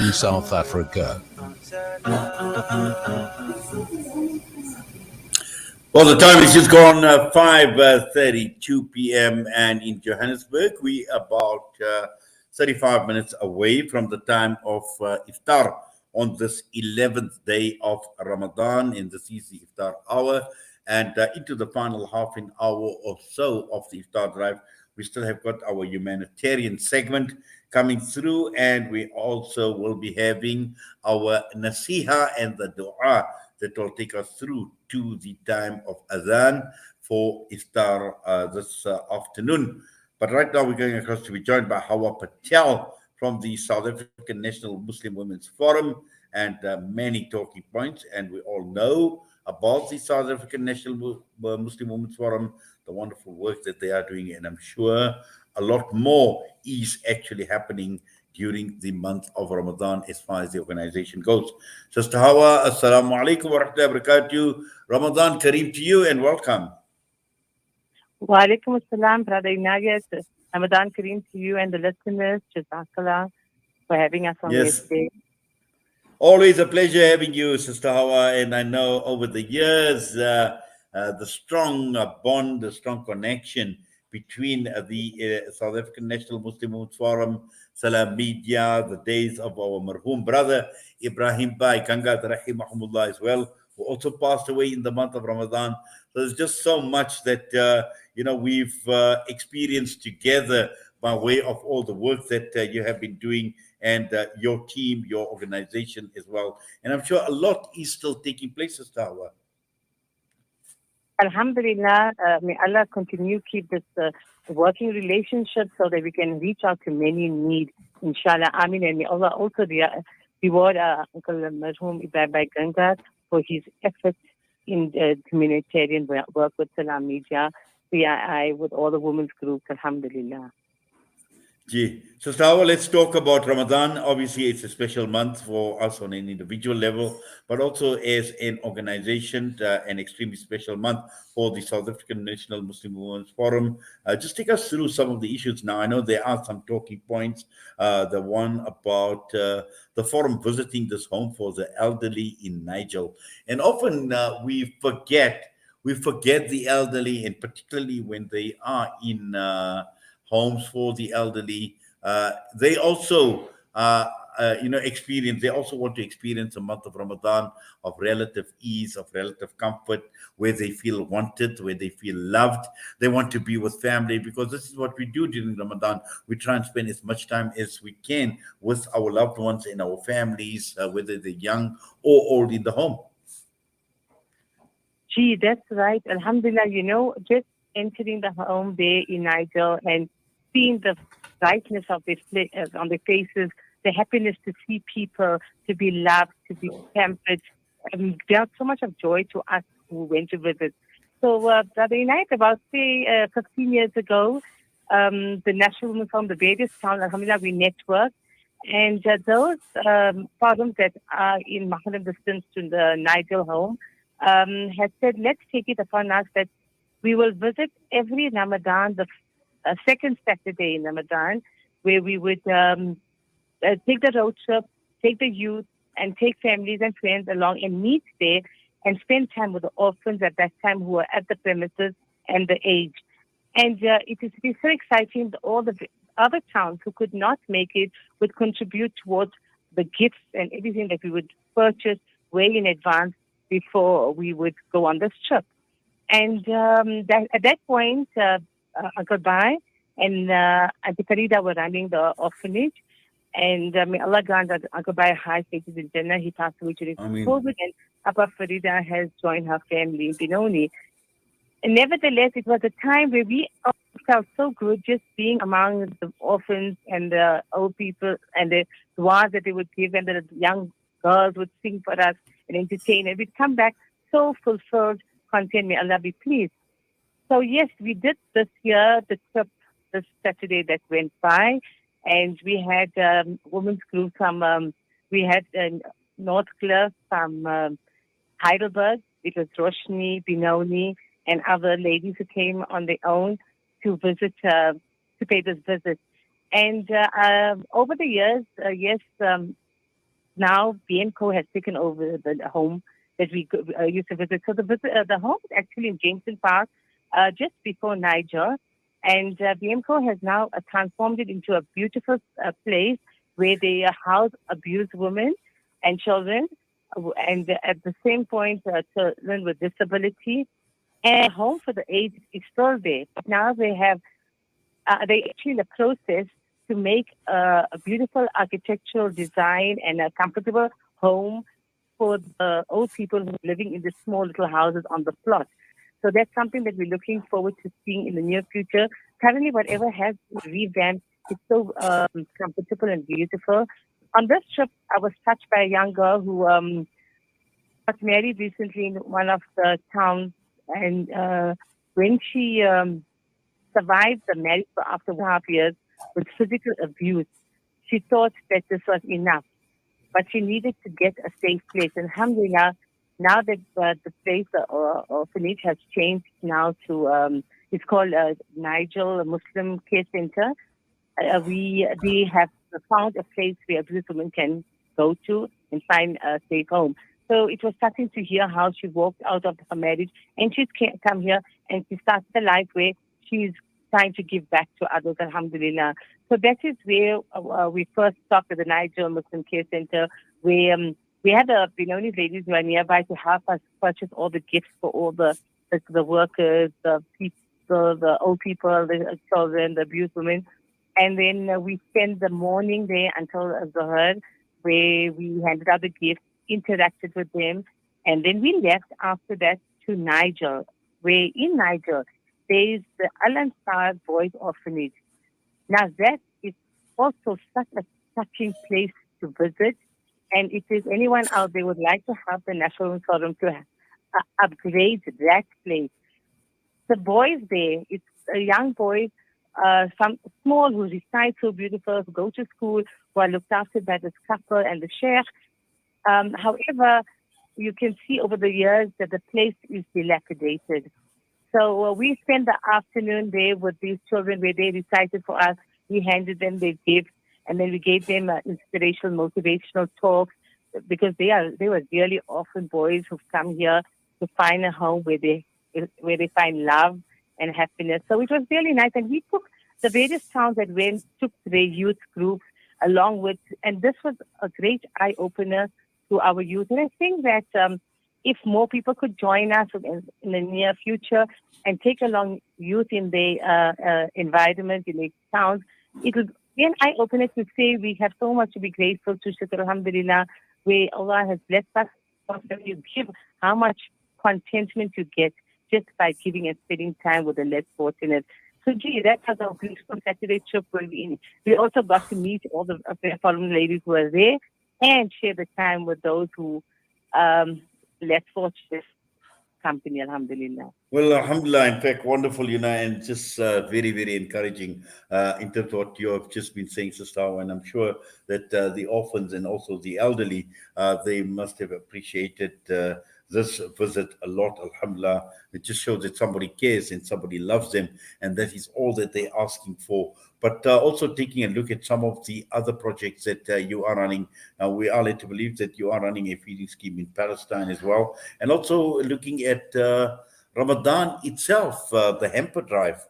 in South Africa. Well, the time is just gone 5:32 p.m. and in Johannesburg we are about 35 minutes away from the time of iftar on this 11th day of Ramadan in the CC iftar hour, and into the final half an hour or so of the iftar drive. We still have got our humanitarian segment coming through, and we also will be having our nasiha and the dua that will take us through to the time of Adhan for iftar this afternoon. But right now we're going across to be joined by Hawa Patel from the South African National Muslim Women's Forum, and many talking points. And we all know about the South African National Muslim Women's Forum, the wonderful work that they are doing, and I'm sure a lot more is actually happening during the month of Ramadan as far as the organization goes. Sister Hawa, Assalamu alaikum wa rahmatullahi wa barakatuh. Ramadan Kareem to you and welcome. Wa alaikum assalam, Brother Ignatius. Ramadan Kareem to you and the listeners. Jazakallah for having us on this day. Always a pleasure having you, Sister Hawa. And I know over the years, the strong bond, the strong connection between the South African National Muslim Women's Forum, Salam Media, the days of our marhum brother Ibrahim Bhai Kangat rahimahumullah as well, who also passed away in the month of Ramadan. So there's just so much that we've experienced together by way of all the work that you have been doing, and your team, your organization as well. And I'm sure a lot is still taking place, Sister Hawa. Alhamdulillah, may Allah continue keep this working relationship so that we can reach out to many in need, inshallah. Amin. And may Allah also reward Uncle Marhum Ibrahim Bhai Gangat for his efforts in humanitarian work with Salam Media. I with all the women's groups, alhamdulillah. Gee. So, Hawa, let's talk about Ramadan. Obviously, it's a special month for us on an individual level, but also as an organization, an extremely special month for the South African National Muslim Women's Forum. Just take us through some of the issues now. I know there are some talking points. The one about the forum visiting this home for the elderly in Niger. And often we forget the elderly, and particularly when they are in homes for the elderly. They also, experience. They also want to experience a month of Ramadan of relative ease, of relative comfort, where they feel wanted, where they feel loved. They want to be with family, because this is what we do during Ramadan. We try and spend as much time as we can with our loved ones and our families, whether they're young or old, in the home. Gee, that's right. Alhamdulillah, just entering the home there in Niger and seeing the brightness of on their faces, the happiness to see people, to be loved, to be pampered, brought so much of joy to us who went to visit. So, Brother United, about 15 years ago, the National Women's Forum, the various towns, alhamdulillah, we networked, and those forums that are in Mahram distance to the Niger home had said, let's take it upon us that we will visit every Ramadan, the second Saturday in Ramadan, where we would take the road trip, take the youth, and take families and friends along and meet there and spend time with the orphans at that time who were at the premises and the age. And it is so exciting that all the other towns who could not make it would contribute towards the gifts and everything that we would purchase way in advance before we would go on this trip. And at that point, Uncle Bhai and Auntie Farida were running the orphanage. And may Allah grant that Uncle Bhai high status in Jannah. He passed away during COVID, and Abba Farida has joined her family in Benoni. And nevertheless, it was a time where we felt so good just being among the orphans and the old people and the du'as that they would give, and the young girls would sing for us and entertain. And we'd come back so fulfilled, content. May Allah be pleased. So yes, we did this year, the trip this Saturday that went by, and we had women's group from, we had Northcliffe from Heidelberg. It was Roshni, Benoni, and other ladies who came on their own to visit, to pay this visit. And over the years, yes, now BMCO has taken over the home that we used to visit. So the home is actually in Jameson Park, just before Niger. And BMCO has now transformed it into a beautiful place where they house abused women and children, and at the same point, children with disability. And home for the aged is still there. But now they have, they actually in the process to make a beautiful architectural design and a comfortable home for the old people who are living in the small little houses on the plot. So that's something that we're looking forward to seeing in the near future. Currently, whatever has been revamped is so comfortable and beautiful. On this trip, I was touched by a young girl who got married recently in one of the towns. And when she survived the marriage for after 1.5 years with physical abuse, she thought that this was enough. But she needed to get a safe place. And alhamdulillah, now that the place, the orphanage, has changed now to, it's called Nigel Muslim Care Center. We have found a place where abused women can go to and find a safe home. So it was starting to hear how she walked out of her marriage and she's come here and she started a life where she's trying to give back to others, alhamdulillah. So that is where we first talked at the Niger Muslim Care Center, where we had the Benoni ladies who are nearby to help us purchase all the gifts for all the workers, the people, the old people, the children, the abused women. And then we spent the morning there until Zohar, where we handed out the gifts, interacted with them, and then we left after that to Niger, where in Niger there is the Al-Ansar Boys Orphanage. Now that is also such a touching place to visit, and if there's anyone out there would like to help the National Forum to upgrade that place. The boys there, it's a young boys, some small who recite so beautiful, who go to school, who are looked after by the couple and the sheikh. However, you can see over the years that the place is dilapidated. So we spent the afternoon there with these children where they recited for us. We handed them their gifts, and then we gave them inspirational, motivational talks because they were really orphan boys who've come here to find a home where they find love and happiness. So it was really nice, and we took the various towns that took their youth groups along with, and this was a great eye opener to our youth. And I think that if more people could join us in the near future and take along youth in their environment, in their towns, it will be an eye opener to say we have so much to be grateful to, Shukr Alhamdulillah, where Allah has blessed us. You give how much contentment you get just by giving and spending time with the less fortunate. So, that was our beautiful Saturday trip where we also got to meet all the foreign ladies who were there and share the time with those who less fortunate company, alhamdulillah. Well, alhamdulillah, in fact, wonderful, and just very, very encouraging in terms of what you have just been saying, Sister Hawa. And I'm sure that the orphans and also the elderly, they must have appreciated this visit a lot, alhamdulillah. It just shows that somebody cares and somebody loves them, and that is all that they're asking for. But also taking a look at some of the other projects that you are running. We are led to believe that you are running a feeding scheme in Palestine as well, and also looking at Ramadan itself, the hamper drive.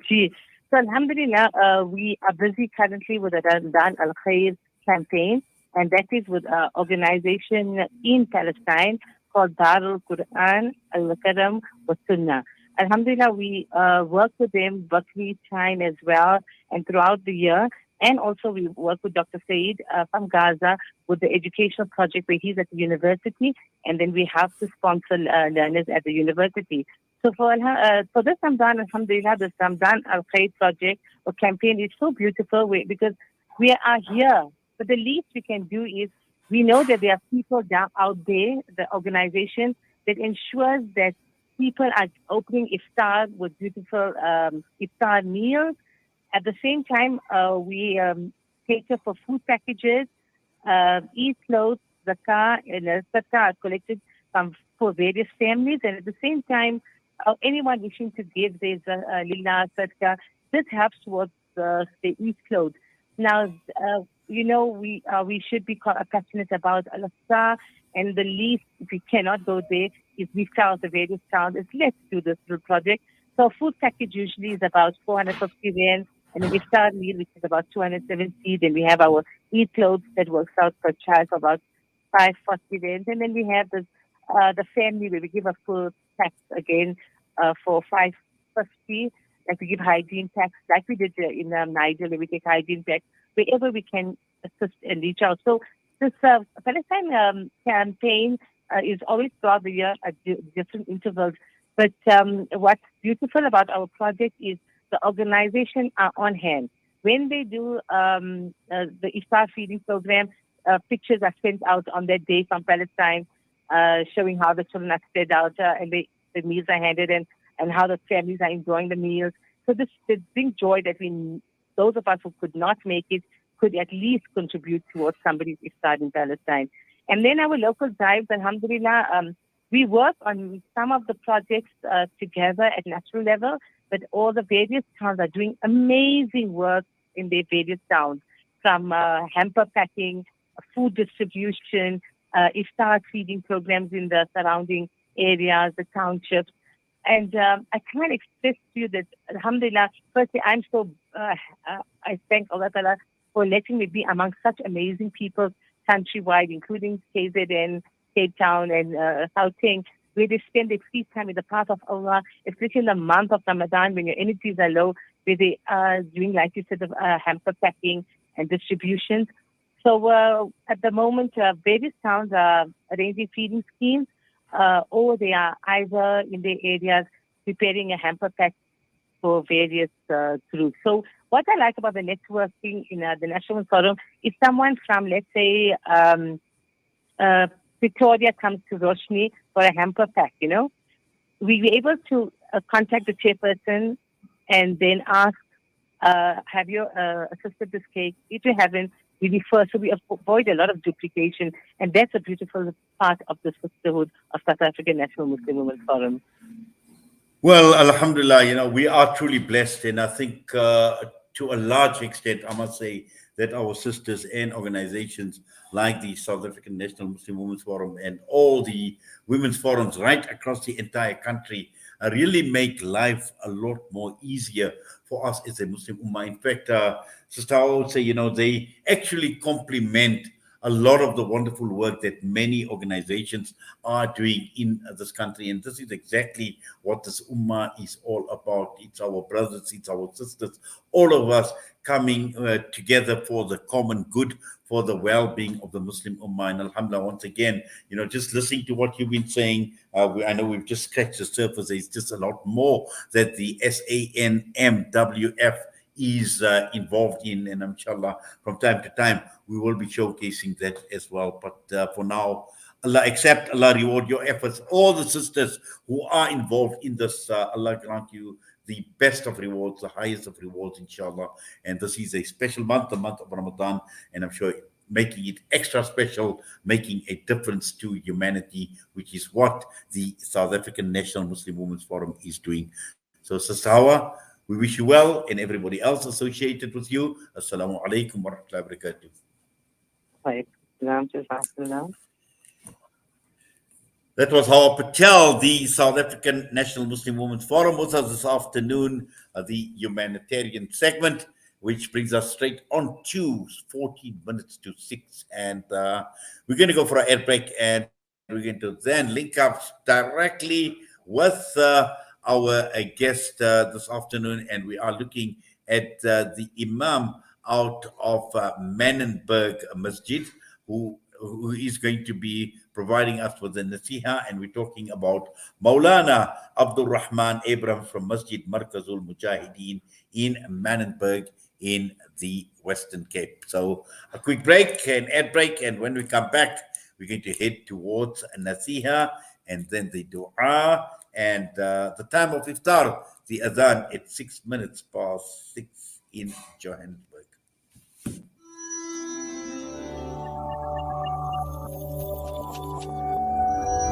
So alhamdulillah, we are busy currently with the Ramadan Al-Khair campaign, and that is with an organization in Palestine called Darul Quran Al-Karam wa Sunnah. Alhamdulillah, we work with them Bakri time as well and throughout the year. And also we work with Dr. Saeed from Gaza with the educational project where he's at the university, and then we have to sponsor learners at the university. So for this Ramadan, alhamdulillah, this Ramadan Al-Khair project or campaign is so beautiful because we are here. But the least we can do is, we know that there are people out there, the organization, that ensures that people are opening iftar with beautiful iftar meals. At the same time, we cater for food packages, e-clothes, zakah, and sadaqah are collected for various families. And at the same time, anyone wishing to give, there's lillah, sadaqah. This helps towards the e-clothes. Now, we should be passionate about Al-Aqsa, and the least, if we cannot go there, is we tell the various towns, is let's do this little project. So a food package usually is about 450 rand, and an iftar meal, which is about 270. Then we have our e-clothes that works out per child for about 540 rand. And then we have the family where we give a full tax again for 550. Like we give hygiene tax, like we did in Niger, where we take hygiene tax, wherever we can assist and reach out. So this Palestine campaign is always throughout the year at different intervals. But what's beautiful about our project is the organization are on hand. When they do the iftar feeding program, pictures are sent out on that day from Palestine, showing how the children are spread out and the meals are handed in, and how the families are enjoying the meals. So this brings joy that those of us who could not make it could at least contribute towards somebody's iftar in Palestine. And then our local drives, alhamdulillah, we work on some of the projects together at national level, but all the various towns are doing amazing work in their various towns, from hamper packing, food distribution, iftar feeding programs in the surrounding areas, the townships. And I can't express to you that, alhamdulillah, firstly, I'm so, I thank Allah Ta'ala for letting me be among such amazing people countrywide, including KZN, Cape Town, and Gauteng, where they spend their free time in the path of Allah, especially in the month of Ramadan when your energies are low, where they are doing, like you said, hamper packing and distributions. So at the moment, various towns are arranging feeding schemes, or they are either in their areas preparing a hamper pack for various groups. So what I like about the networking in the National Forum is someone from, let's say, Victoria comes to Roshni for a hamper pack, we were able to contact the chairperson and then ask, have you assisted this cake? If you haven't, we refer, so we avoid a lot of duplication. And that's a beautiful part of the sisterhood of South African National Muslim Women's Forum. Well, alhamdulillah, we are truly blessed. And I think to a large extent, I must say that our sisters and organizations like the South African National Muslim Women's Forum and all the women's forums right across the entire country really make life a lot more easier for us as a Muslim Ummah. In fact, Sister, I would say, they actually complement a lot of the wonderful work that many organizations are doing in this country. And this is exactly what this Ummah is all about. It's our brothers, it's our sisters, all of us coming together for the common good, for the well-being of the Muslim Ummah. And alhamdulillah, once again, just listening to what you've been saying, I know we've just scratched the surface. There's just a lot more that the SANMWF is involved in, and inshallah, from time to time, we will be showcasing that as well. But for now, Allah accept, Allah reward your efforts. All the sisters who are involved in this, Allah grant you the best of rewards, the highest of rewards, inshallah. And this is a special month, the month of Ramadan, and I'm sure making it extra special, making a difference to humanity, which is what the South African National Muslim Women's Forum is doing. So, Sister Hawa, we wish you well, and everybody else associated with you. Assalamu alaikum wa rahmatullahi wa barakatuh. That was Hawa Patel, the South African National Muslim Women's Forum, with us this afternoon, the humanitarian segment, which brings us straight on to 14 minutes to 6. And we're going to go for an air break, and we're going to then link up directly with our guest this afternoon. And we are looking at the Imam out of Manenberg Masjid, who is going to be providing us with the nasiha, and we're talking about Maulana Abdul Rahman Abraham from Masjid Markazul Mujahideen in Manenberg in the Western Cape. So a quick break, an ad break, and when we come back, we're going to head towards a nasiha and then the dua and the time of iftar, the adhan at 6 minutes past 6 in Johannesburg.